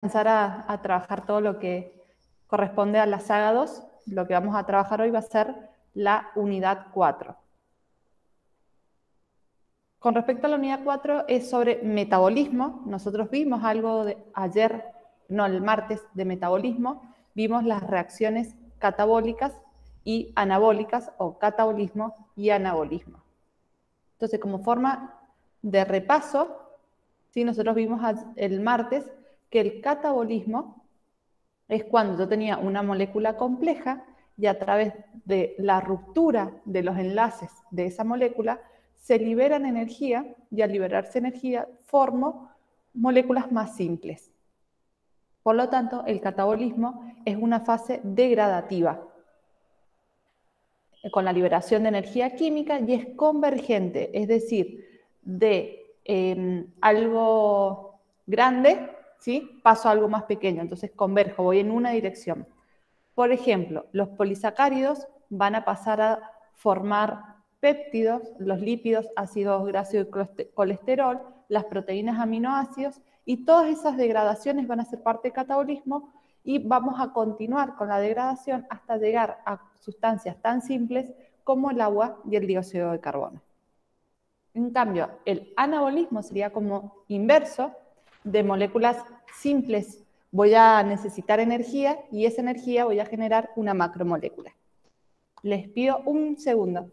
comenzar a trabajar todo lo que corresponde a la saga 2. Lo que vamos a trabajar hoy va a ser la unidad 4. Con respecto a la unidad 4 es sobre metabolismo. Nosotros vimos algo ayer, no, el martes, de metabolismo. Vimos las reacciones catabólicas y anabólicas, o catabolismo y anabolismo. Entonces, como forma de repaso, ¿sí? Nosotros vimos el martes que el catabolismo es cuando yo tenía una molécula compleja y a través de la ruptura de los enlaces de esa molécula se liberan energía, y al liberarse energía formo moléculas más simples. Por lo tanto, el catabolismo es una fase degradativa con la liberación de energía química y es convergente, es decir, de algo grande, ¿sí? Paso a algo más pequeño, entonces converjo, voy en una dirección. Por ejemplo, los polisacáridos van a pasar a formar péptidos, los lípidos, ácidos grasos y colesterol, las proteínas, aminoácidos, y todas esas degradaciones van a ser parte del catabolismo y vamos a continuar con la degradación hasta llegar a sustancias tan simples como el agua y el dióxido de carbono. En cambio, el anabolismo sería como inverso, de moléculas simples voy a necesitar energía y esa energía voy a generar una macromolécula. Les pido un segundo.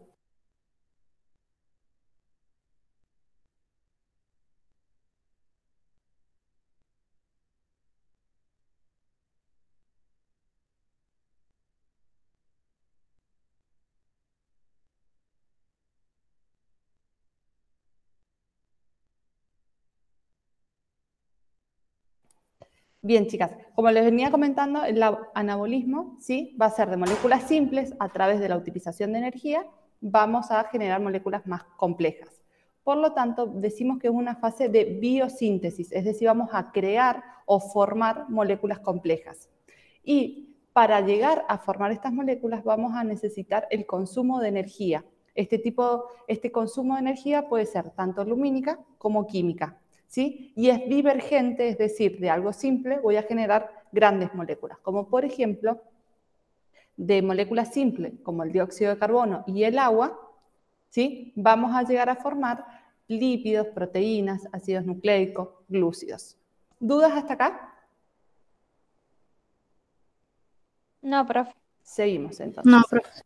Bien, chicas, como les venía comentando, el anabolismo, ¿sí?, va a ser de moléculas simples a través de la utilización de energía, vamos a generar moléculas más complejas. Por lo tanto, decimos que es una fase de biosíntesis, es decir, vamos a crear o formar moléculas complejas. Y para llegar a formar estas moléculas vamos a necesitar el consumo de energía. Este consumo de energía puede ser tanto lumínica como química, ¿sí? Y es divergente, es decir, de algo simple voy a generar grandes moléculas, como por ejemplo, de moléculas simples como el dióxido de carbono y el agua, ¿sí?, vamos a llegar a formar lípidos, proteínas, ácidos nucleicos, glúcidos. ¿Dudas hasta acá? No, profe. Seguimos No, entonces. profe.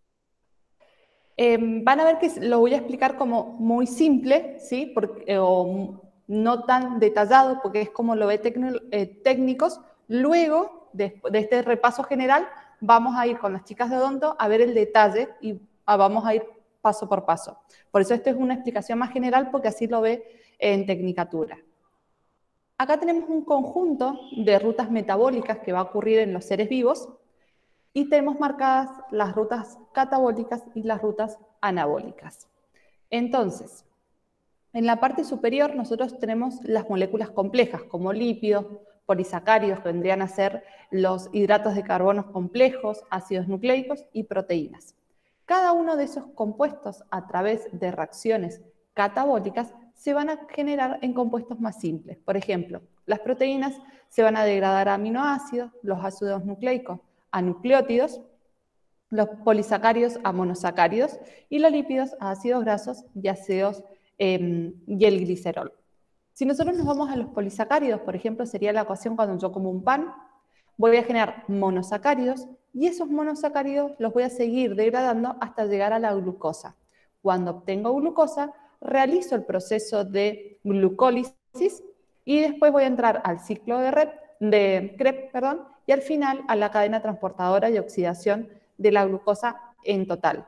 Van a ver que lo voy a explicar como muy simple, ¿sí? O no tan detallado, porque es como lo ve técnicos. Luego, de este repaso general, vamos a ir con las chicas de odonto a ver el detalle y vamos a ir paso por paso. Por eso esto es una explicación más general, porque así lo ve en Tecnicatura. Acá tenemos un conjunto de rutas metabólicas que va a ocurrir en los seres vivos, y tenemos marcadas las rutas catabólicas y las rutas anabólicas. Entonces, en la parte superior nosotros tenemos las moléculas complejas, como lípidos, polisacáridos, que vendrían a ser los hidratos de carbono complejos, ácidos nucleicos y proteínas. Cada uno de esos compuestos, a través de reacciones catabólicas, se van a generar en compuestos más simples. Por ejemplo, las proteínas se van a degradar a aminoácidos, los ácidos nucleicos a nucleótidos, los polisacáridos a monosacáridos y los lípidos a ácidos grasos y ácidos y el glicerol. Si nosotros nos vamos a los polisacáridos, por ejemplo, sería la ecuación cuando yo como un pan, voy a generar monosacáridos y esos monosacáridos los voy a seguir degradando hasta llegar a la glucosa. Cuando obtengo glucosa, realizo el proceso de glucólisis y después voy a entrar al ciclo de Krebs, y al final a la cadena transportadora y oxidación de la glucosa en total.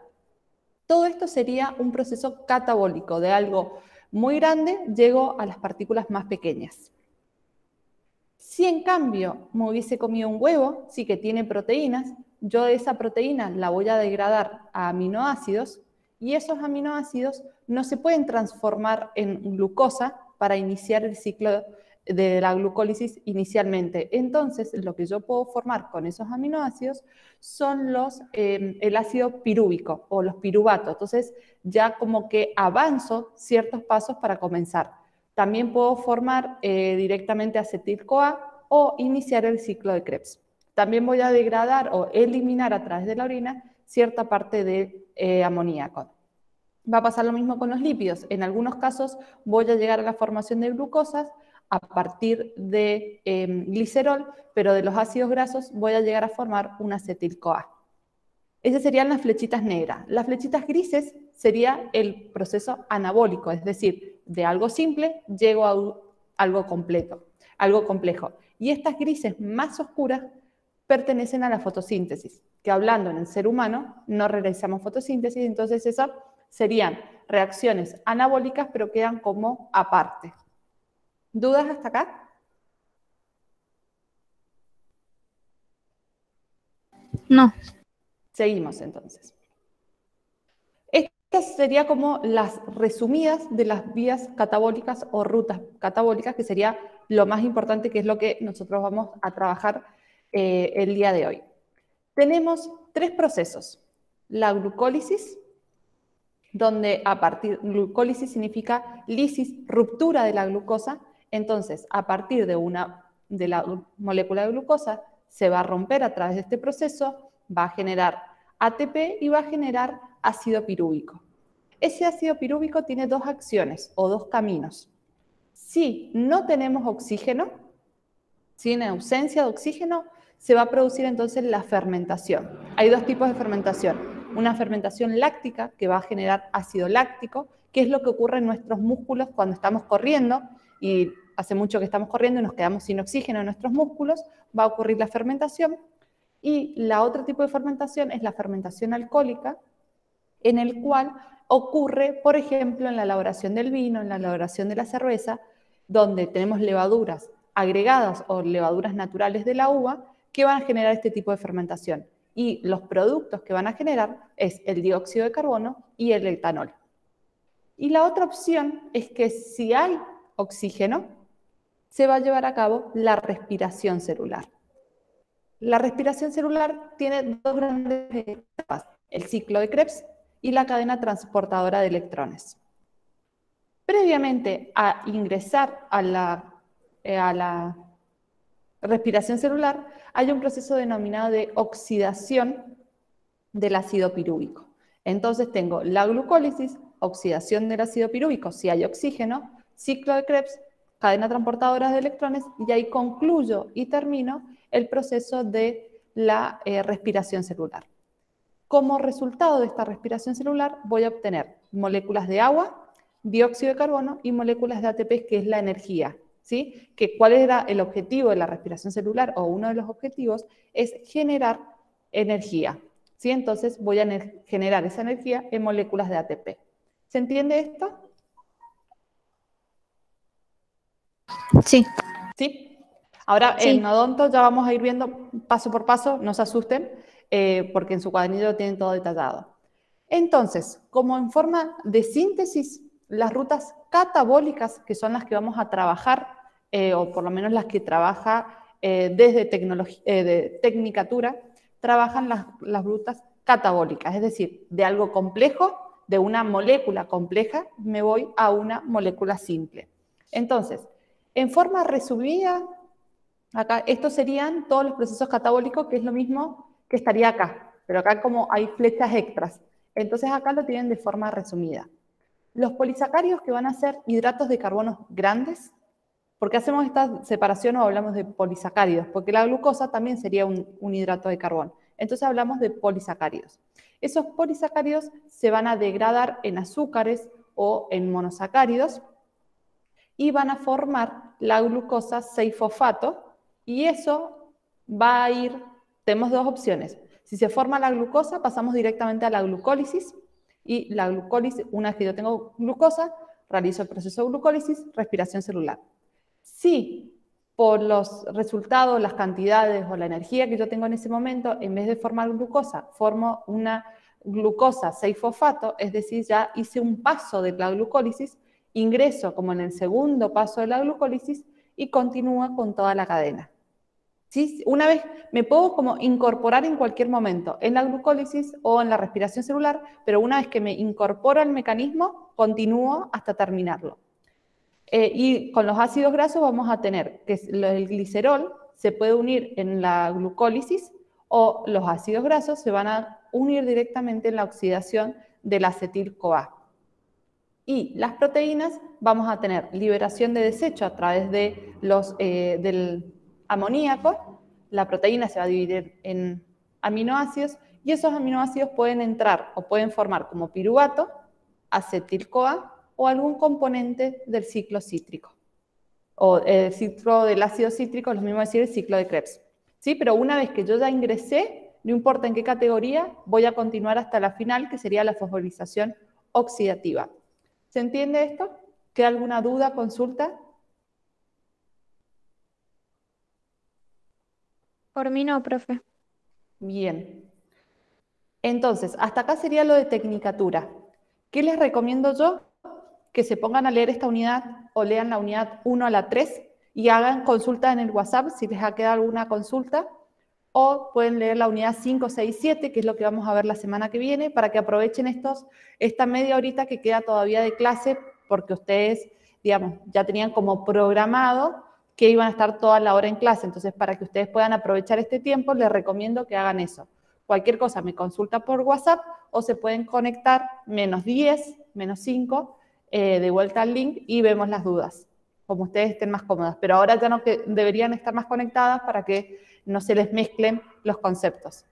Todo esto sería un proceso catabólico, de algo muy grande llego a las partículas más pequeñas. Si en cambio me hubiese comido un huevo, sí que tiene proteínas, yo esa proteína la voy a degradar a aminoácidos y esos aminoácidos no se pueden transformar en glucosa para iniciar el ciclo de la glucólisis inicialmente. Entonces, lo que yo puedo formar con esos aminoácidos son el ácido pirúvico o los piruvatos. Entonces, ya como que avanzo ciertos pasos para comenzar. También puedo formar directamente acetil-CoA o iniciar el ciclo de Krebs. También voy a degradar o eliminar a través de la orina cierta parte de amoníaco. Va a pasar lo mismo con los lípidos. En algunos casos voy a llegar a la formación de glucosas a partir de glicerol, pero de los ácidos grasos voy a llegar a formar un acetil-CoA. Esas serían las flechitas negras. Las flechitas grises sería el proceso anabólico, es decir, de algo simple llego a algo complejo. Y estas grises más oscuras pertenecen a la fotosíntesis, que hablando en el ser humano no realizamos fotosíntesis, entonces esas serían reacciones anabólicas, pero quedan como aparte. ¿Dudas hasta acá? No. Seguimos entonces. Estas serían como las resumidas de las vías catabólicas o rutas catabólicas, que sería lo más importante, que es lo que nosotros vamos a trabajar el día de hoy. Tenemos 3 procesos. La glucólisis, donde glucólisis significa lisis, ruptura de la glucosa. Entonces, a partir de la molécula de glucosa, se va a romper a través de este proceso, va a generar ATP y va a generar ácido pirúvico. Ese ácido pirúvico tiene 2 acciones o 2 caminos. Si no tenemos oxígeno, si en ausencia de oxígeno, se va a producir entonces la fermentación. Hay 2 tipos de fermentación. Una fermentación láctica, que va a generar ácido láctico, que es lo que ocurre en nuestros músculos cuando estamos corriendo, y hace mucho que estamos corriendo y nos quedamos sin oxígeno en nuestros músculos, va a ocurrir la fermentación. Y la otro tipo de fermentación es la fermentación alcohólica, en el cual ocurre, por ejemplo, en la elaboración del vino, en la elaboración de la cerveza, donde tenemos levaduras agregadas o levaduras naturales de la uva que van a generar este tipo de fermentación. Y los productos que van a generar es el dióxido de carbono y el etanol. Y la otra opción es que si hay oxígeno, se va a llevar a cabo la respiración celular. La respiración celular tiene 2 grandes etapas, el ciclo de Krebs y la cadena transportadora de electrones. Previamente a ingresar a la respiración celular, hay un proceso denominado de oxidación del ácido pirúvico. Entonces tengo la glucólisis, oxidación del ácido pirúvico, si hay oxígeno, ciclo de Krebs, cadena transportadora de electrones, y ahí concluyo y termino el proceso de la respiración celular. Como resultado de esta respiración celular voy a obtener moléculas de agua, dióxido de carbono y moléculas de ATP, que es la energía. ¿Sí? ¿Cuál era el objetivo de la respiración celular? O uno de los objetivos es generar energía. ¿Sí? Entonces voy a generar esa energía en moléculas de ATP. ¿Se entiende esto? Sí. ¿Sí? Ahora Sí. en Odonto ya vamos a ir viendo paso por paso, no se asusten, porque en su cuadernillo lo tienen todo detallado. Entonces, como en forma de síntesis, las rutas catabólicas, que son las que vamos a trabajar, o por lo menos las que trabaja desde Tecnicatura, trabajan las rutas catabólicas, es decir, de algo complejo, de una molécula compleja, me voy a una molécula simple. Entonces, en forma resumida, acá estos serían todos los procesos catabólicos, que es lo mismo que estaría acá, pero acá como hay flechas extras. Entonces acá lo tienen de forma resumida. Los polisacáridos, que van a ser hidratos de carbono grandes. ¿Por qué hacemos esta separación o hablamos de polisacáridos? Porque la glucosa también sería un hidrato de carbono. Entonces hablamos de polisacáridos. Esos polisacáridos se van a degradar en azúcares o en monosacáridos y van a formar la glucosa 6-fosfato, y eso va a ir, tenemos 2 opciones. Si se forma la glucosa, pasamos directamente a la glucólisis, y la glucólisis, una vez que yo tengo glucosa, realizo el proceso de glucólisis, respiración celular. Si por los resultados, las cantidades o la energía que yo tengo en ese momento, en vez de formar glucosa, formo una glucosa 6-fosfato, es decir, ya hice un paso de la glucólisis, ingreso como en el segundo paso de la glucólisis y continúa con toda la cadena. ¿Sí? Una vez me puedo como incorporar en cualquier momento, en la glucólisis o en la respiración celular, pero una vez que me incorporo al mecanismo, continúo hasta terminarlo. Y con los ácidos grasos vamos a tener que el glicerol, se puede unir en la glucólisis o los ácidos grasos se van a unir directamente en la oxidación del acetil-CoA. Y las proteínas vamos a tener liberación de desecho a través de del amoníaco. La proteína se va a dividir en aminoácidos y esos aminoácidos pueden entrar o pueden formar como piruvato, acetil-CoA o algún componente del ciclo cítrico. O el ciclo del ácido cítrico, es lo mismo decir el ciclo de Krebs. ¿Sí? Pero una vez que yo ya ingresé, no importa en qué categoría, voy a continuar hasta la final, que sería la fosforilación oxidativa. ¿Se entiende esto? ¿Queda alguna duda, consulta? Por mí no, profe. Bien. Entonces, hasta acá sería lo de tecnicatura. ¿Qué les recomiendo yo? Que se pongan a leer esta unidad o lean la unidad 1 a la 3 y hagan consulta en el WhatsApp si les ha quedado alguna consulta, o pueden leer la unidad 5, 6, 7, que es lo que vamos a ver la semana que viene, para que aprovechen esta media horita que queda todavía de clase, porque ustedes, digamos, ya tenían como programado que iban a estar toda la hora en clase. Entonces, para que ustedes puedan aprovechar este tiempo, les recomiendo que hagan eso. Cualquier cosa me consulta por WhatsApp o se pueden conectar -10, -5, de vuelta al link y vemos las dudas, como ustedes estén más cómodas. Pero ahora ya no deberían estar más conectadas para que no se les mezclen los conceptos.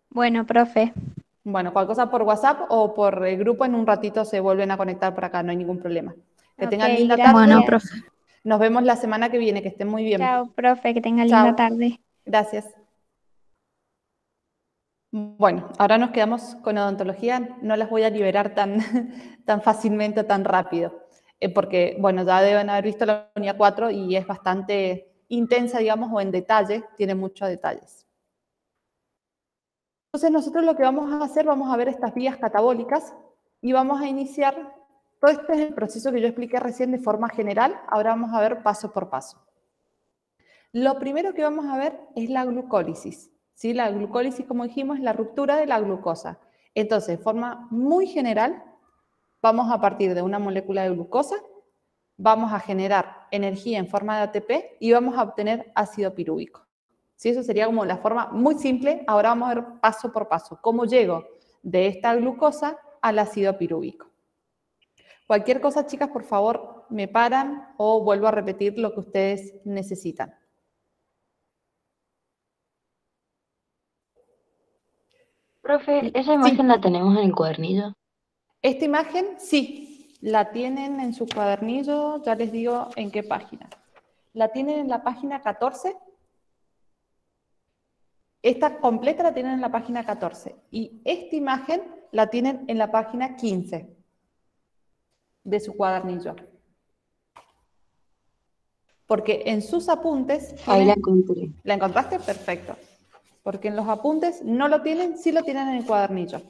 Bueno, profe. Bueno, cualquier cosa por WhatsApp o por el grupo en un ratito se vuelven a conectar por acá, no hay ningún problema. Que tengan linda tarde. Bueno, profe. Nos vemos la semana que viene, que estén muy bien. Chao, profe, que tenga Chao. linda tarde. Gracias. Bueno, ahora nos quedamos con odontología. No las voy a liberar tan, tan fácilmente, tan rápido, porque, bueno, ya deben haber visto la unidad 4 y es bastante intensa, digamos, o en detalle, tiene muchos detalles. Entonces nosotros lo que vamos a hacer, vamos a ver estas vías catabólicas y vamos a iniciar, todo este es el proceso que yo expliqué recién de forma general, ahora vamos a ver paso por paso. Lo primero que vamos a ver es la glucólisis. ¿Sí? La glucólisis, como dijimos, es la ruptura de la glucosa. Entonces, de forma muy general, vamos a partir de una molécula de glucosa, vamos a generar energía en forma de ATP y vamos a obtener ácido pirúvico. ¿Sí? Eso sería como la forma muy simple. Ahora vamos a ver paso por paso cómo llego de esta glucosa al ácido pirúvico. Cualquier cosa, chicas, por favor, me paran o vuelvo a repetir lo que ustedes necesitan. Profe, ¿esa imagen la tenemos en el cuadernillo? Esta imagen, sí, la tienen en su cuadernillo, ya les digo en qué página. La tienen en la página 14. Esta completa la tienen en la página 14. Y esta imagen la tienen en la página 15 de su cuadernillo. Porque en sus apuntes... Ahí la encontré. ¿La encontraste? Perfecto. Porque en los apuntes no lo tienen, sí lo tienen en el cuadernillo.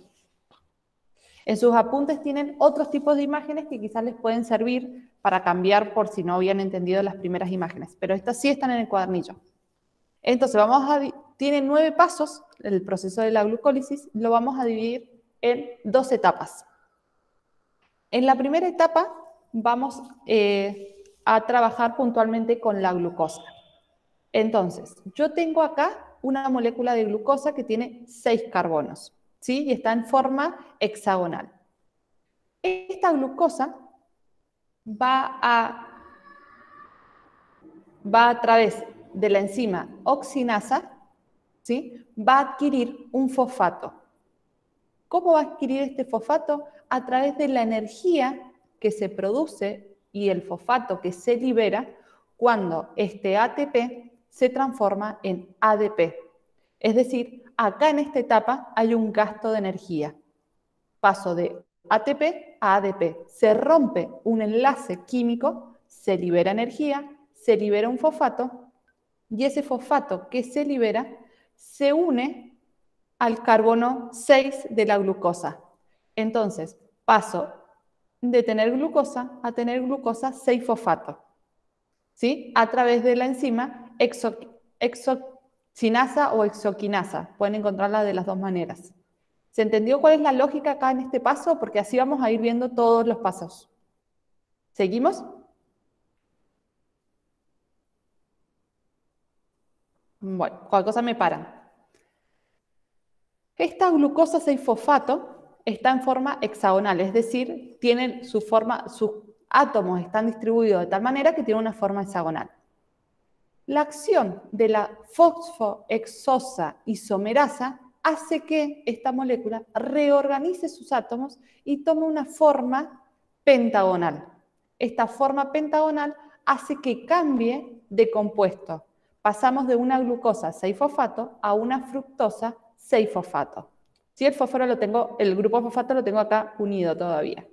En sus apuntes tienen otros tipos de imágenes que quizás les pueden servir para cambiar por si no habían entendido las primeras imágenes, pero estas sí están en el cuadernillo. Entonces, tiene 9 pasos, el proceso de la glucólisis, lo vamos a dividir en 2 etapas. En la primera etapa vamos a trabajar puntualmente con la glucosa. Entonces, yo tengo acá una molécula de glucosa que tiene 6 carbonos, ¿sí? Y está en forma hexagonal. Esta glucosa va a través de la enzima oxinasa, ¿sí? Va a adquirir un fosfato. ¿Cómo va a adquirir este fosfato? A través de la energía que se produce y el fosfato que se libera cuando este ATP se transforma en ADP. Es decir, acá en esta etapa hay un gasto de energía. Paso de ATP a ADP. Se rompe un enlace químico, se libera energía, se libera un fosfato y ese fosfato que se libera se une al carbono 6 de la glucosa. Entonces, paso de tener glucosa a tener glucosa 6-fosfato, ¿sí? A través de la enzima hexokinasa o hexoquinasa. Pueden encontrarla de las dos maneras. ¿Se entendió cuál es la lógica acá en este paso? Porque así vamos a ir viendo todos los pasos. ¿Seguimos? Bueno, cualquier cosa me paran. Esta glucosa 6-fosfato está en forma hexagonal, es decir, tienen su forma, sus átomos están distribuidos de tal manera que tienen una forma hexagonal. La acción de la fosfohexosa isomerasa hace que esta molécula reorganice sus átomos y tome una forma pentagonal. Esta forma pentagonal hace que cambie de compuesto. Pasamos de una glucosa 6-fosfato a una fructosa 6-fosfato. Si el fósforo lo tengo, el grupo fosfato lo tengo acá unido todavía.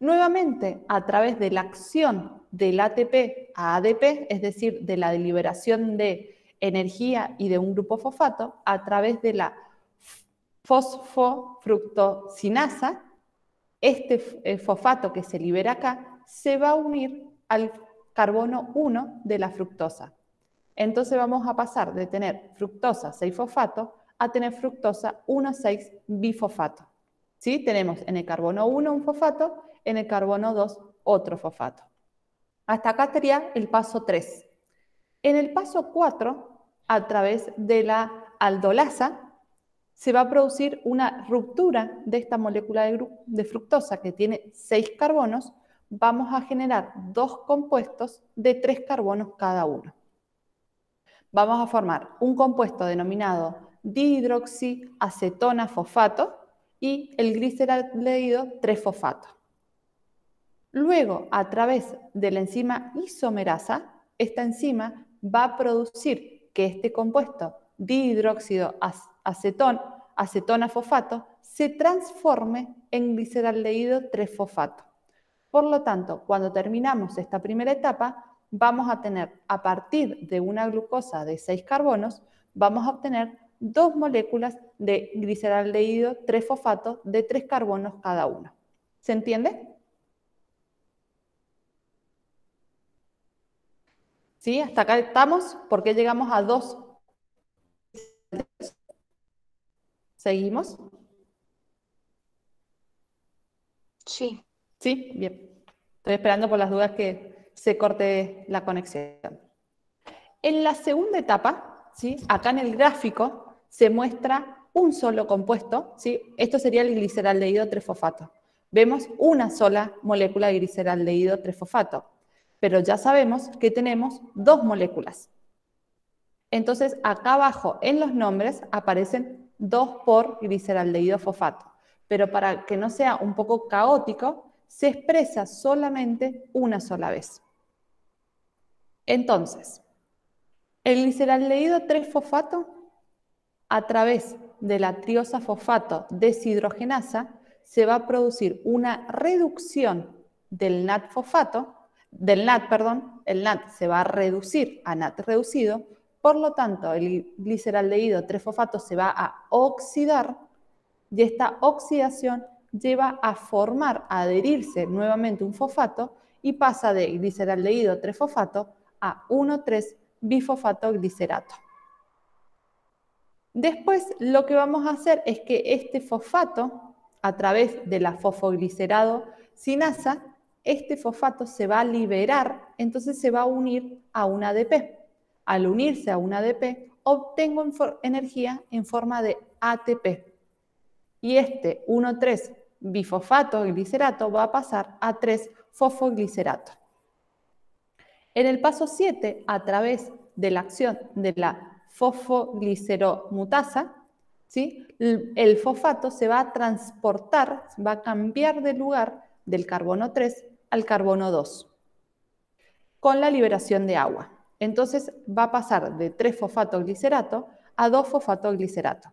Nuevamente, a través de la acción del ATP a ADP, es decir, de la deliberación de energía y de un grupo fosfato, a través de la fosfofructosinasa, este fosfato que se libera acá se va a unir al carbono 1 de la fructosa. Entonces vamos a pasar de tener fructosa 6-fosfato a tener fructosa 1,6-bifosfato. ¿Sí? Tenemos en el carbono 1 un fosfato, en el carbono 2 otro fosfato. Hasta acá estaría el paso 3. En el paso 4, a través de la aldolasa, se va a producir una ruptura de esta molécula de fructosa que tiene 6 carbonos. Vamos a generar 2 compuestos de 3 carbonos cada uno. Vamos a formar un compuesto denominado dihidroxiacetona fosfato y el gliceraldehído 3-fosfato. Luego, a través de la enzima isomerasa, esta enzima va a producir que este compuesto dihidróxido acetona fosfato se transforme en gliceraldehído 3-fosfato. Por lo tanto, cuando terminamos esta primera etapa, vamos a tener, a partir de una glucosa de 6 carbonos, vamos a obtener 2 moléculas de gliceraldehído 3-fosfato de 3 carbonos cada uno. ¿Se entiende? ¿Sí? Hasta acá estamos. ¿Por qué llegamos a 2? ¿Seguimos? Sí. Sí, bien. Estoy esperando por las dudas que se corte la conexión. En la segunda etapa, ¿sí? Acá en el gráfico se muestra un solo compuesto, ¿sí? Esto sería el gliceraldehído 3-fosfato. Vemos una sola molécula de gliceraldehído 3-fosfato, pero ya sabemos que tenemos 2 moléculas. Entonces, acá abajo en los nombres aparecen 2 por gliceraldehído fosfato, pero para que no sea un poco caótico, se expresa solamente una sola vez. Entonces, el gliceraldehído 3-fosfato, a través de la triosa fosfato deshidrogenasa, se va a producir una reducción del NAT-fosfato, el NAT se va a reducir a NAT reducido, por lo tanto el gliceraldehído 3-fosfato se va a oxidar y esta oxidación lleva a formar, a adherirse nuevamente un fosfato y pasa de gliceraldehído 3-fosfato a 1,3-bifosfato glicerato. Después lo que vamos a hacer es que este fosfato, a través de la fosfoglicerado sinasa, este fosfato se va a liberar, entonces se va a unir a un ADP. Al unirse a un ADP, obtengo energía en forma de ATP. Y este 1,3-bifosfato glicerato va a pasar a 3-fosfoglicerato. En el paso 7, a través de la acción de la fosfogliceromutasa, ¿sí? El fosfato se va a transportar, va a cambiar de lugar del carbono 3 al carbono 2 con la liberación de agua. Entonces va a pasar de 3-fosfato-glicerato a 2-fosfato-glicerato.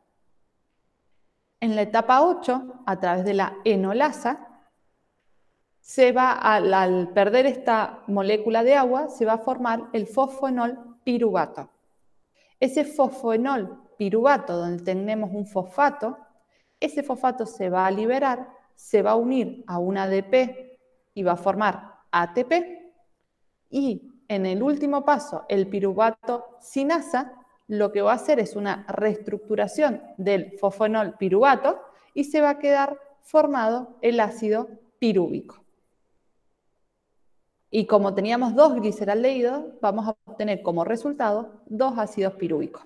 En la etapa 8, a través de la enolasa, al perder esta molécula de agua, se va a formar el fosfoenol piruvato. Ese fosfoenol piruvato, donde tenemos un fosfato, ese fosfato se va a liberar, se va a unir a un ADP y va a formar ATP. Y en el último paso, el piruvato sinasa, lo que va a hacer es una reestructuración del fosfoenol piruvato y se va a quedar formado el ácido pirúvico. Y como teníamos 2 gliceraldehídos, vamos a obtener como resultado 2 ácidos pirúvicos.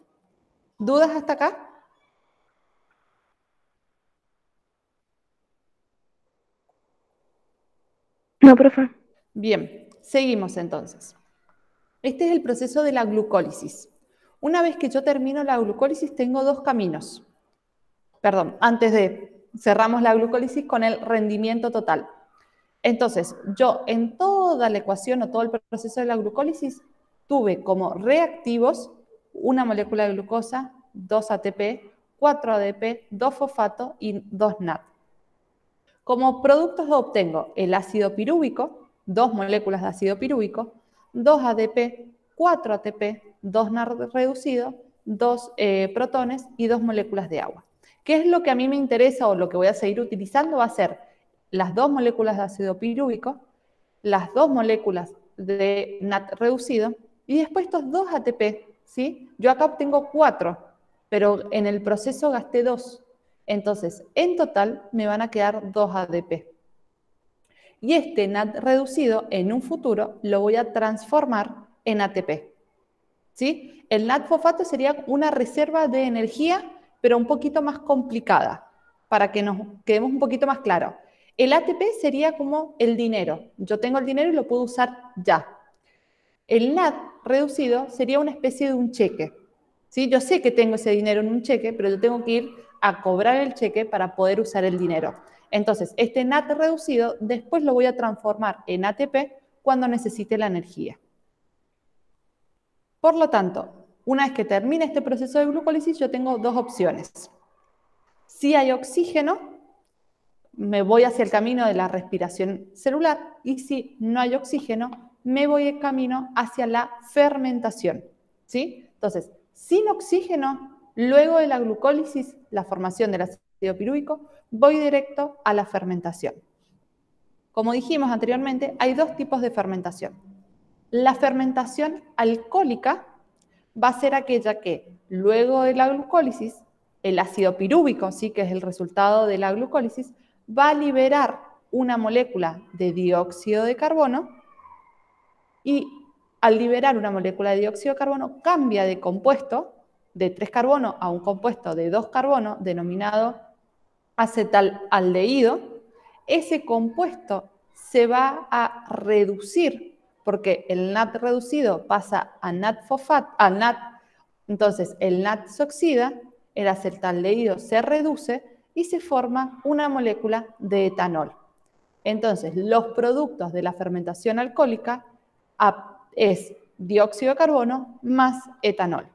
¿Dudas hasta acá? No, profe. Bien, seguimos entonces. Este es el proceso de la glucólisis. Una vez que yo termino la glucólisis, tengo 2 caminos. Perdón, antes de cerramos la glucólisis con el rendimiento total. Entonces, yo en toda la ecuación o todo el proceso de la glucólisis tuve como reactivos una molécula de glucosa, 2 ATP, 4 ADP, 2 fosfato y 2 NAD. Como productos obtengo el ácido pirúvico, 2 moléculas de ácido pirúvico, 2 ADP, 4 ATP, 2 NAD reducido, 2 protones y 2 moléculas de agua. ¿Qué es lo que a mí me interesa o lo que voy a seguir utilizando? Va a ser las 2 moléculas de ácido pirúvico, las 2 moléculas de NAD reducido y después estos 2 ATP, ¿sí? Yo acá obtengo 4, pero en el proceso gasté 2. Entonces, en total me van a quedar 2 ADP. Y este NAD reducido, en un futuro, lo voy a transformar en ATP. ¿Sí? El NAD fosfato sería una reserva de energía, pero un poquito más complicada, para que nos quedemos un poquito más claros. El ATP sería como el dinero. Yo tengo el dinero y lo puedo usar ya. El NAD reducido sería una especie de un cheque. ¿Sí? Yo sé que tengo ese dinero en un cheque, pero yo tengo que ir a cobrar el cheque para poder usar el dinero. Entonces, este NAD reducido después lo voy a transformar en ATP cuando necesite la energía. Por lo tanto, una vez que termine este proceso de glucólisis, yo tengo 2 opciones. Si hay oxígeno, me voy hacia el camino de la respiración celular, y si no hay oxígeno, me voy en camino hacia la fermentación. ¿Sí? Entonces, sin oxígeno, luego de la glucólisis, la formación del ácido pirúvico, voy directo a la fermentación. Como dijimos anteriormente, hay 2 tipos de fermentación. La fermentación alcohólica va a ser aquella que luego de la glucólisis, el ácido pirúvico, ¿sí? Que es el resultado de la glucólisis, va a liberar una molécula de dióxido de carbono y al liberar una molécula de dióxido de carbono cambia de compuesto de 3 carbonos a un compuesto de 2 carbonos denominado acetaldehído. Ese compuesto se va a reducir porque el NAD reducido pasa a NAD fosfato, al NAD, entonces el NAD se oxida, el acetaldehído se reduce y se forma una molécula de etanol. Entonces, los productos de la fermentación alcohólica es dióxido de carbono más etanol.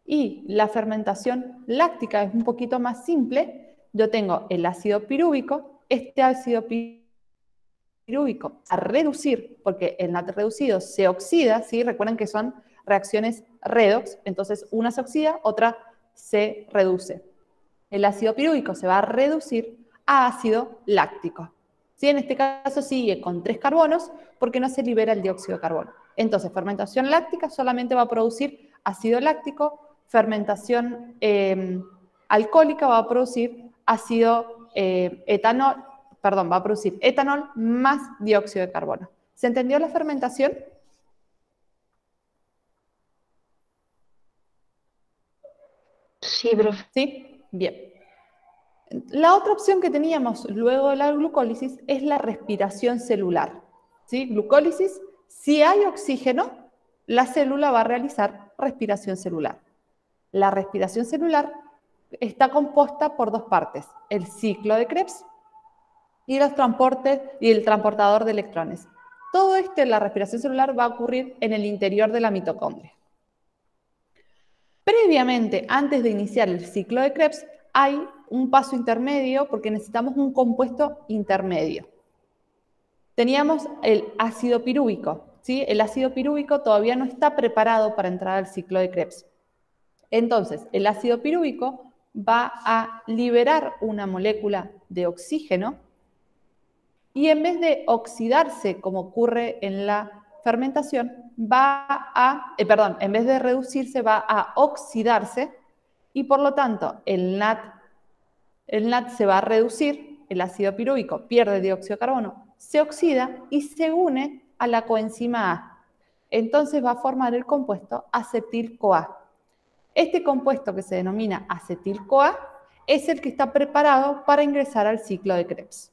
Y la fermentación láctica es un poquito más simple. Yo tengo el ácido pirúvico, este ácido pirúvico a reducir, porque el NAD reducido se oxida, ¿sí? Recuerden que son reacciones redox, entonces una se oxida, otra se reduce. El ácido pirúvico se va a reducir a ácido láctico. ¿Sí? En este caso sigue con 3 carbonos porque no se libera el dióxido de carbono. Entonces, fermentación láctica solamente va a producir ácido láctico, fermentación alcohólica va a producir va a producir etanol más dióxido de carbono. ¿Se entendió la fermentación? Sí, profe. ¿Sí? Bien. La otra opción que teníamos luego de la glucólisis es la respiración celular. ¿Sí? Glucólisis, si hay oxígeno, la célula va a realizar respiración celular. La respiración celular está compuesta por 2 partes, el ciclo de Krebs y el transportador de electrones. Todo esto, la respiración celular, va a ocurrir en el interior de la mitocondria. Previamente, antes de iniciar el ciclo de Krebs, hay un paso intermedio porque necesitamos un compuesto intermedio. Teníamos el ácido pirúvico, ¿sí? El ácido pirúvico todavía no está preparado para entrar al ciclo de Krebs. Entonces, el ácido pirúvico va a liberar una molécula de oxígeno y en vez de oxidarse, como ocurre en la fermentación, en vez de reducirse, va a oxidarse y por lo tanto el NAD se va a reducir, el ácido pirúvico pierde dióxido de carbono, se oxida y se une a la coenzima A. Entonces va a formar el compuesto acetil-CoA. Este compuesto, que se denomina acetil-CoA, es el que está preparado para ingresar al ciclo de Krebs.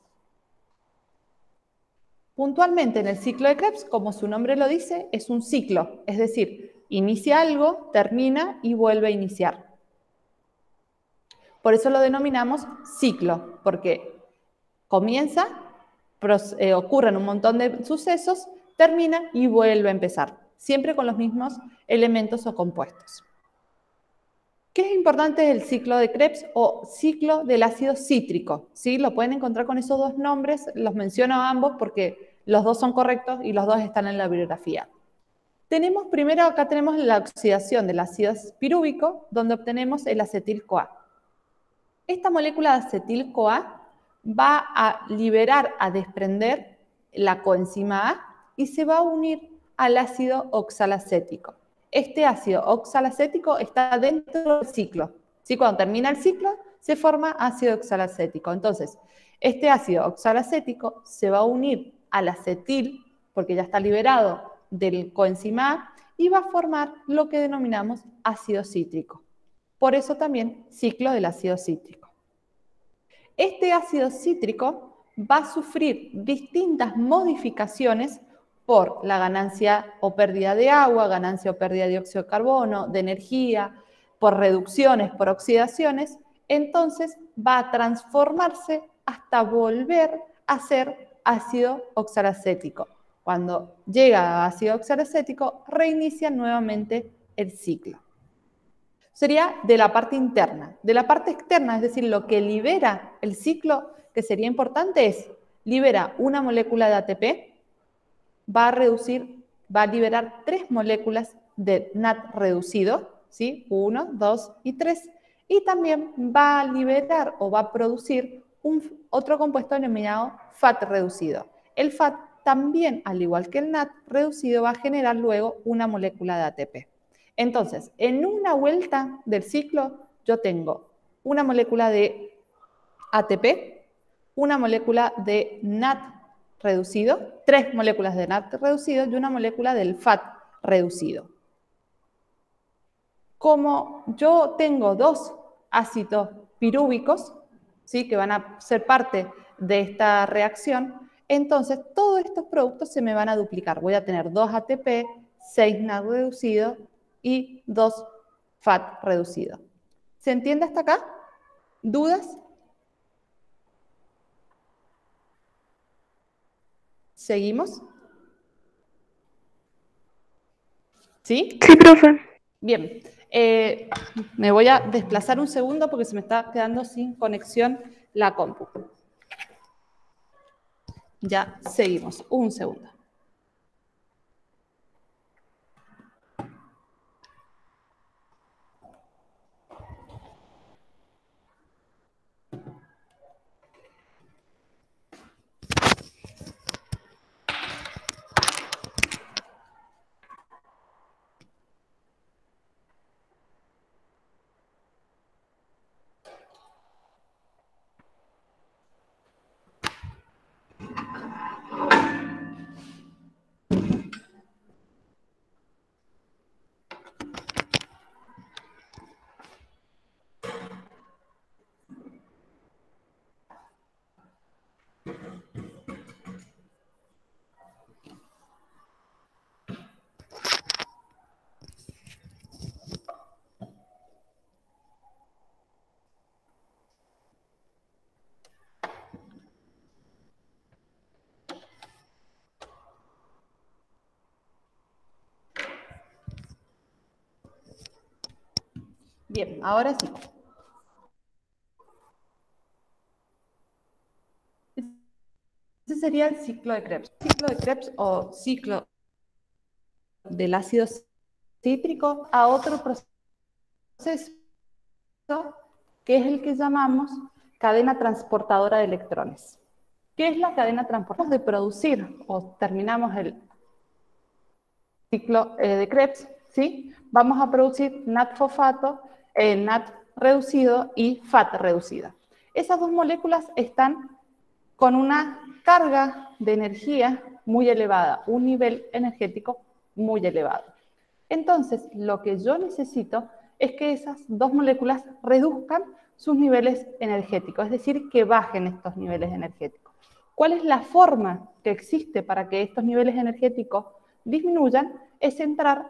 Puntualmente, en el ciclo de Krebs, como su nombre lo dice, es un ciclo, es decir, inicia algo, termina y vuelve a iniciar. Por eso lo denominamos ciclo, porque comienza, ocurren un montón de sucesos, termina y vuelve a empezar, siempre con los mismos elementos o compuestos. ¿Qué es importante del ciclo de Krebs o ciclo del ácido cítrico? ¿Sí? Lo pueden encontrar con esos dos nombres, los menciono ambos porque los dos son correctos y los dos están en la bibliografía. Primero acá tenemos la oxidación del ácido pirúvico, donde obtenemos el acetil-CoA. Esta molécula de acetil-CoA va a liberar, a desprender la coenzima A y se va a unir al ácido oxalacético. Este ácido oxalacético está dentro del ciclo. ¿Sí? Cuando termina el ciclo, se forma ácido oxalacético. Entonces, este ácido oxalacético se va a unir al acetil, porque ya está liberado del coenzima A, y va a formar lo que denominamos ácido cítrico. Por eso también ciclo del ácido cítrico. Este ácido cítrico va a sufrir distintas modificaciones por la ganancia o pérdida de agua, ganancia o pérdida de dióxido de carbono, de energía, por reducciones, por oxidaciones, entonces va a transformarse hasta volver a ser ácido oxalacético. Cuando llega a ácido oxalacético, reinicia nuevamente el ciclo. Sería de la parte interna. De la parte externa, es decir, lo que libera el ciclo, que sería importante, es libera una molécula de ATP, va a liberar 3 moléculas de NAT reducido, ¿sí? 1, 2 y 3, y también va a liberar o va a producir otro compuesto denominado FAT reducido. El FAT también, al igual que el NAT reducido, va a generar luego una molécula de ATP. Entonces, en una vuelta del ciclo, yo tengo una molécula de ATP, una molécula de NAT reducido, 3 moléculas de NAT reducido y una molécula del FAT reducido. Como yo tengo 2 ácidos pirúvicos, ¿sí? Que van a ser parte de esta reacción, entonces todos estos productos se me van a duplicar. Voy a tener 2 ATP, 6 NAT reducido y 2 FAT reducido. ¿Se entiende hasta acá? ¿Dudas? ¿Seguimos? ¿Sí? Sí, profe. Bien. Me voy a desplazar un segundo porque se me está quedando sin conexión la compu. Ya seguimos. Un segundo. Bien, ahora sí. Ese sería el ciclo de Krebs. Ciclo de Krebs o ciclo del ácido cítrico a otro proceso que es el que llamamos cadena transportadora de electrones. ¿Qué es la cadena transportadora? De producir, o terminamos el ciclo de Krebs, ¿sí? Vamos a producir NAT fosfato, NAT reducido y FAT reducido. Esas dos moléculas están con una carga de energía muy elevada, un nivel energético muy elevado. Entonces, lo que yo necesito es que esas dos moléculas reduzcan sus niveles energéticos, es decir, que bajen estos niveles energéticos. ¿Cuál es la forma que existe para que estos niveles energéticos disminuyan? Es entrar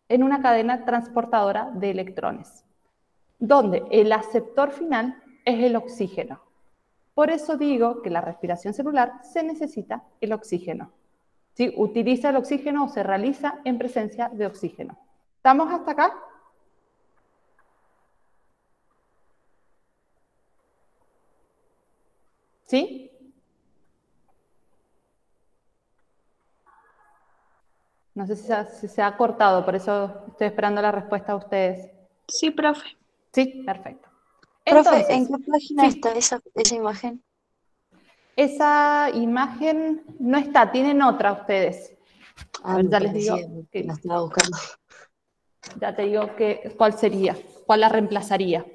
en una cadena transportadora de electrones, donde el aceptor final es el oxígeno. Por eso digo que la respiración celular se necesita el oxígeno. ¿Sí? Utiliza el oxígeno o se realiza en presencia de oxígeno. ¿Estamos hasta acá? ¿Sí? No sé si se ha cortado, por eso estoy esperando la respuesta a ustedes. Sí, profe. Sí, perfecto. Profe, ¿en Entonces, qué página sí, está esa imagen? esa imagen no está, tienen otra ustedes. A Ah, ver, me ya les parecía digo que la que, estaba buscando. ya te digo cuál sería, cuál la reemplazaría.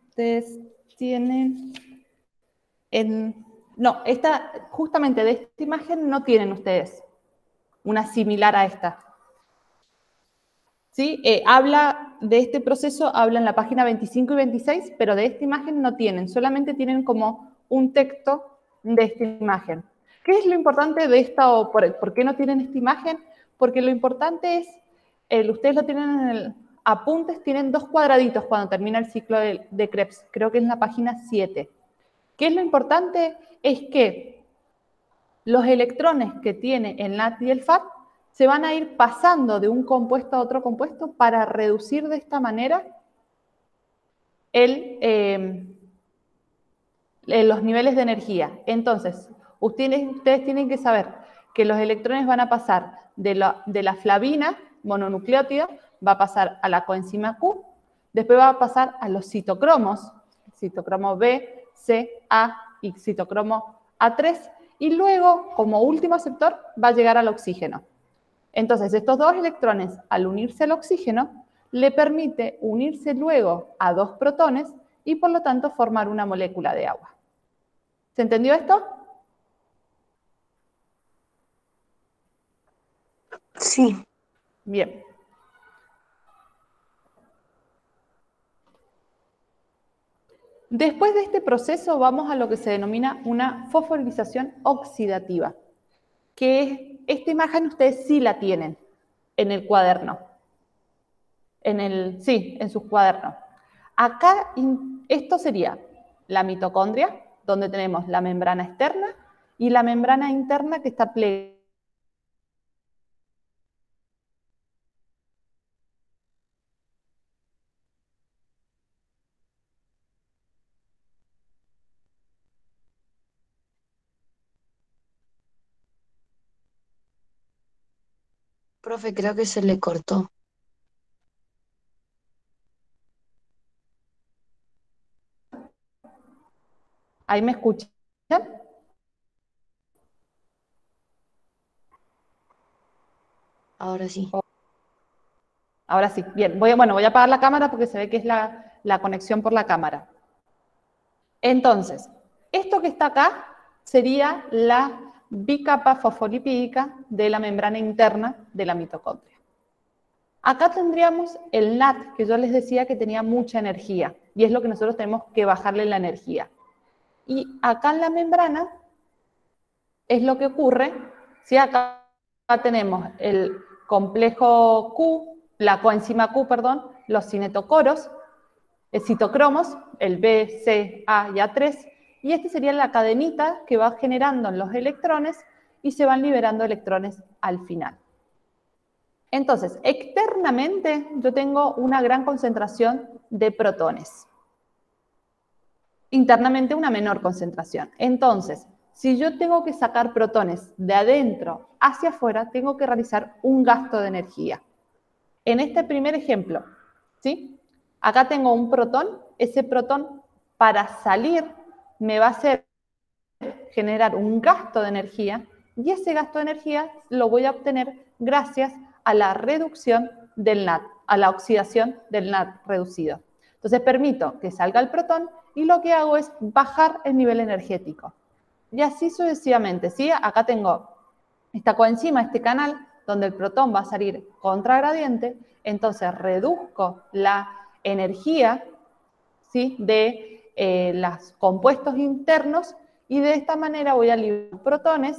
Ustedes tienen no, justamente de esta imagen no tienen ustedes una similar a esta. ¿Sí? Habla de este proceso, habla en la página 25 y 26, pero de esta imagen no tienen, solamente tienen como un texto de esta imagen. ¿Qué es lo importante de esta o por qué no tienen esta imagen? Porque lo importante es, ustedes lo tienen en el apuntes, tienen dos cuadraditos cuando termina el ciclo de Krebs, creo que es en la página 7. ¿Qué es lo importante? Es que los electrones que tiene el NAT y el FAT se van a ir pasando de un compuesto a otro compuesto para reducir de esta manera los niveles de energía. Entonces, ustedes tienen que saber que los electrones van a pasar de la flavina mononucleótida, va a pasar a la coenzima Q, después va a pasar a los citocromos, citocromo B, C, A y citocromo A3, y luego, como último aceptor, va a llegar al oxígeno. Entonces, estos dos electrones, al unirse al oxígeno, le permite unirse luego a dos protones y, por lo tanto, formar una molécula de agua. ¿Se entendió esto? Sí. Bien. Después de este proceso vamos a lo que se denomina una fosforilación oxidativa, que es, esta imagen ustedes sí la tienen en el cuaderno, sí, en sus cuadernos. Acá esto sería la mitocondria, donde tenemos la membrana externa y la membrana interna que está plegada. Profe, creo que se le cortó. ¿Ahí me escuchan? Ahora sí. Ahora sí, bien. Voy a apagar la cámara porque se ve que es la conexión por la cámara. Entonces, esto que está acá sería la bicapa fosfolipídica de la membrana interna de la mitocondria. Acá tendríamos el NAT, que yo les decía que tenía mucha energía, y es lo que nosotros tenemos que bajarle la energía. Y acá en la membrana es lo que ocurre, si acá tenemos el complejo Q, la coenzima Q, perdón, los cinetocoros, citocromos, el B, C, A y A3, y esta sería la cadenita que va generando los electrones y se van liberando electrones al final. Entonces, externamente yo tengo una gran concentración de protones. Internamente una menor concentración. Entonces, si yo tengo que sacar protones de adentro hacia afuera, tengo que realizar un gasto de energía. En este primer ejemplo, ¿sí? Acá tengo un protón, ese protón para salir me va a hacer generar un gasto de energía y ese gasto de energía lo voy a obtener gracias a la reducción del NAT, a la oxidación del NAT reducido. Entonces permito que salga el protón y lo que hago es bajar el nivel energético. Y así sucesivamente, ¿sí? Acá tengo esta coenzima, este canal, donde el protón va a salir contragradiente, entonces reduzco la energía, ¿sí?, de los compuestos internos y de esta manera voy a liberar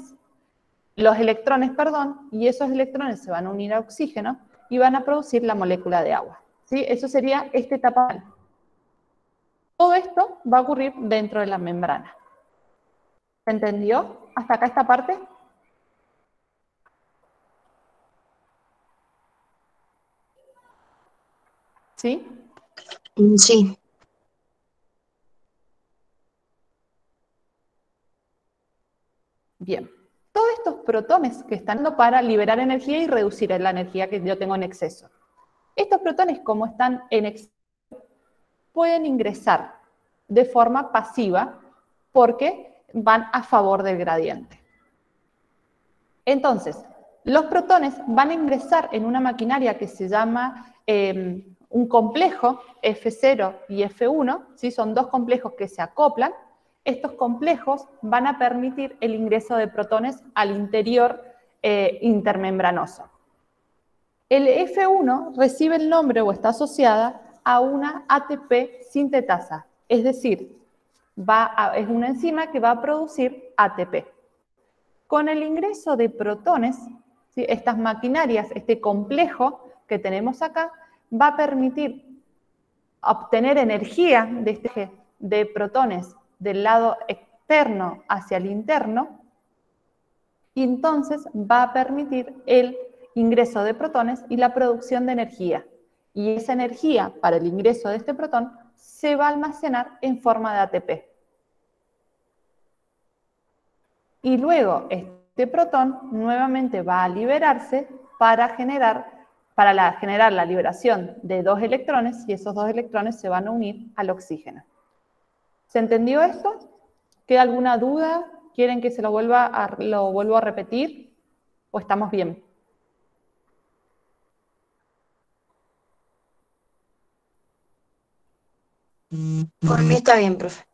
los electrones, perdón, y esos electrones se van a unir a oxígeno y van a producir la molécula de agua, ¿sí? Eso sería esta etapa. Todo esto va a ocurrir dentro de la membrana. ¿Se entendió hasta acá esta parte? ¿Sí? Sí. Bien. Todos estos protones que están dando para liberar energía y reducir la energía que yo tengo en exceso. Estos protones, como están en exceso, pueden ingresar de forma pasiva porque van a favor del gradiente. Entonces, los protones van a ingresar en una maquinaria que se llama un complejo F0 y F1, ¿sí? Son dos complejos que se acoplan. Estos complejos van a permitir el ingreso de protones al interior intermembranoso. El F1 recibe el nombre o está asociada a una ATP sintetasa, es decir, es una enzima que va a producir ATP. Con el ingreso de protones, ¿sí?, estas maquinarias, este complejo que tenemos acá, va a permitir obtener energía de este eje de protones del lado externo hacia el interno, y entonces va a permitir el ingreso de protones y la producción de energía. Y esa energía para el ingreso de este protón se va a almacenar en forma de ATP. Y luego este protón nuevamente va a liberarse para generar la liberación de dos electrones, y esos dos electrones se van a unir al oxígeno. ¿Se entendió esto? ¿Queda alguna duda? ¿Quieren que se lo vuelvo a repetir? ¿O estamos bien? Por mí está bien, profe.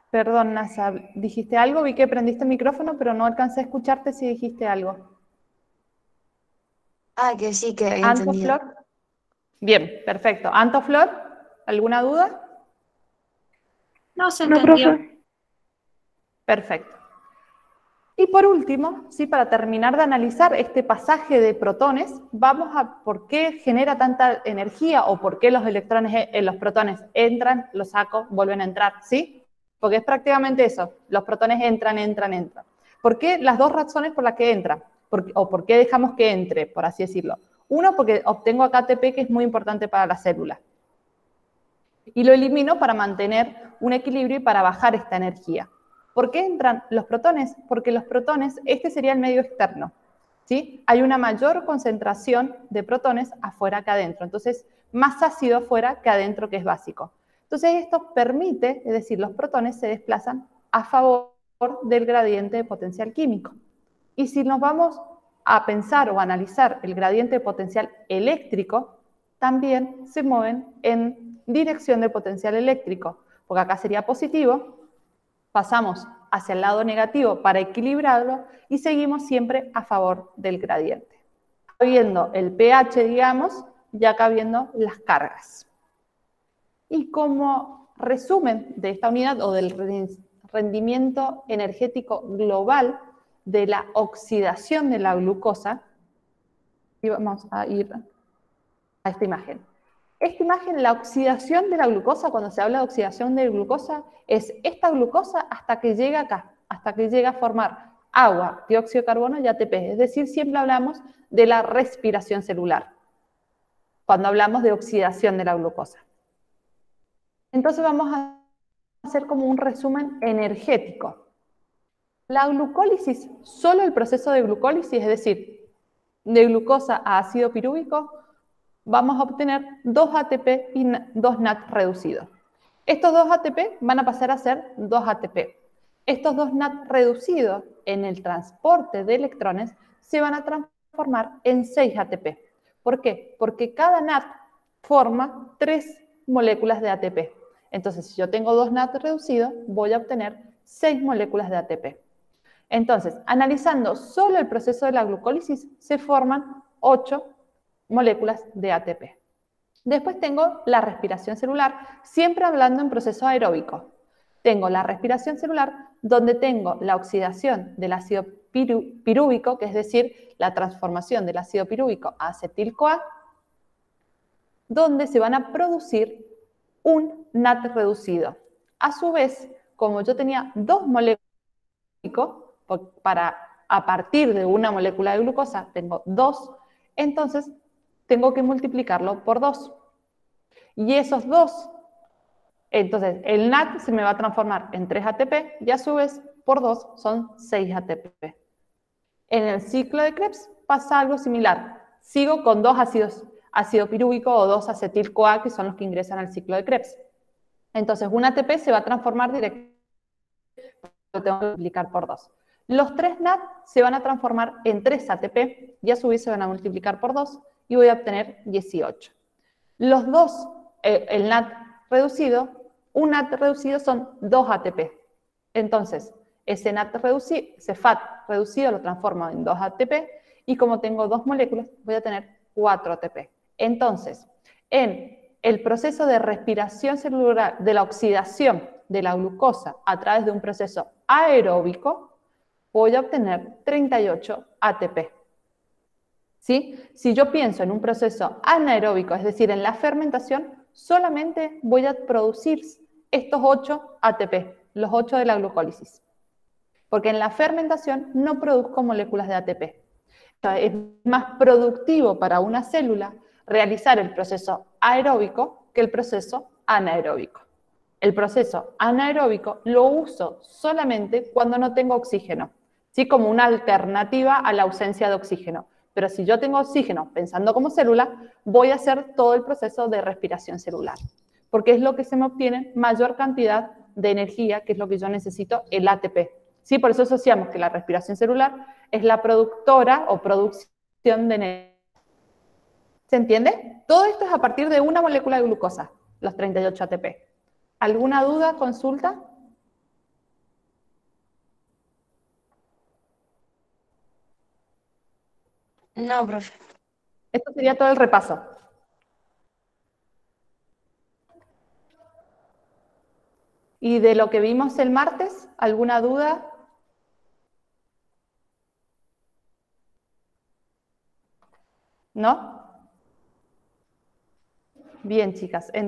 Perdón, Nasa, ¿dijiste algo? Vi que prendiste el micrófono, pero no alcancé a escucharte si dijiste algo. Ah, que sí, que había ¿Anto, entendido. Flor? Bien, perfecto. ¿Anto, Flor? ¿Alguna duda? No se No, entendió. profe. Perfecto. Y por último, ¿sí?, para terminar de analizar este pasaje de protones, vamos a por qué genera tanta energía o por qué los protones entran, los saco, vuelven a entrar, ¿sí? Porque es prácticamente eso, los protones entran. ¿Por qué? Las dos razones por las que entran, o por qué dejamos que entre, por así decirlo. Uno, porque obtengo acá ATP, que es muy importante para la célula. Y lo elimino para mantener un equilibrio y para bajar esta energía. ¿Por qué entran los protones? Porque los protones, este sería el medio externo, ¿sí? Hay una mayor concentración de protones afuera que adentro. Entonces, más ácido afuera que adentro, que es básico. Entonces, esto permite, es decir, los protones se desplazan a favor del gradiente de potencial químico. Y si nos vamos a pensar o a analizar el gradiente de potencial eléctrico, también se mueven en dirección del potencial eléctrico, porque acá sería positivo, pasamos hacia el lado negativo para equilibrarlo y seguimos siempre a favor del gradiente. Viendo el pH, digamos, y acá viendo las cargas. Y como resumen de esta unidad o del rendimiento energético global de la oxidación de la glucosa, y vamos a ir a esta imagen. Esta imagen, la oxidación de la glucosa, cuando se habla de oxidación de glucosa, es esta glucosa hasta que llega acá, hasta que llega a formar agua, dióxido de carbono y ATP. Es decir, siempre hablamos de la respiración celular, cuando hablamos de oxidación de la glucosa. Entonces vamos a hacer como un resumen energético. La glucólisis, solo el proceso de glucólisis, es decir, de glucosa a ácido pirúvico, vamos a obtener 2 ATP y 2 NAT reducidos. Estos 2 ATP van a pasar a ser 2 ATP. Estos 2 NAT reducidos en el transporte de electrones se van a transformar en 6 ATP. ¿Por qué? Porque cada NAT forma 3 moléculas de ATP. Entonces, si yo tengo 2 NAT reducidos, voy a obtener 6 moléculas de ATP. Entonces, analizando solo el proceso de la glucólisis, se forman 8 moléculas de ATP. Después tengo la respiración celular, siempre hablando en proceso aeróbico. Tengo la respiración celular, donde tengo la oxidación del ácido pirúvico, que es decir, la transformación del ácido pirúvico a acetil-CoA, donde se van a producir un NAT reducido. A su vez, como yo tenía 2 moléculas, a partir de una molécula de glucosa tengo 2, entonces tengo que multiplicarlo por 2. Y esos 2, entonces el NAT se me va a transformar en 3 ATP y a su vez por 2 son 6 ATP. En el ciclo de Krebs pasa algo similar. Sigo con 2 ácido pirúvico o 2 acetil-CoA, que son los que ingresan al ciclo de Krebs. Entonces un ATP se va a transformar directamente, lo tengo que multiplicar por 2. Los 3 NAT se van a transformar en 3 ATP y a su vez se van a multiplicar por 2 y voy a obtener 18. Los dos, el NAT reducido, un NAT reducido son 2 ATP. Entonces, ese NAT reducido, ese FAT reducido lo transformo en 2 ATP y como tengo 2 moléculas, voy a tener 4 ATP. Entonces, en el proceso de respiración celular de la oxidación de la glucosa a través de un proceso aeróbico, voy a obtener 38 ATP. ¿Sí? Si yo pienso en un proceso anaeróbico, es decir, en la fermentación, solamente voy a producir estos 8 ATP, los 8 de la glucólisis. Porque en la fermentación no produzco moléculas de ATP. Es más productivo para una célula realizar el proceso aeróbico que el proceso anaeróbico. El proceso anaeróbico lo uso solamente cuando no tengo oxígeno, ¿sí? Como una alternativa a la ausencia de oxígeno. Pero si yo tengo oxígeno pensando como célula, voy a hacer todo el proceso de respiración celular, porque es lo que se me obtiene mayor cantidad de energía, que es lo que yo necesito, el ATP. ¿Sí? Por eso asociamos que la respiración celular es la productora o producción de energía. ¿Se entiende? Todo esto es a partir de una molécula de glucosa, los 38 ATP. ¿Alguna duda, consulta? No, profe. Esto sería todo el repaso. ¿Y de lo que vimos el martes, alguna duda? ¿No? Bien, chicas.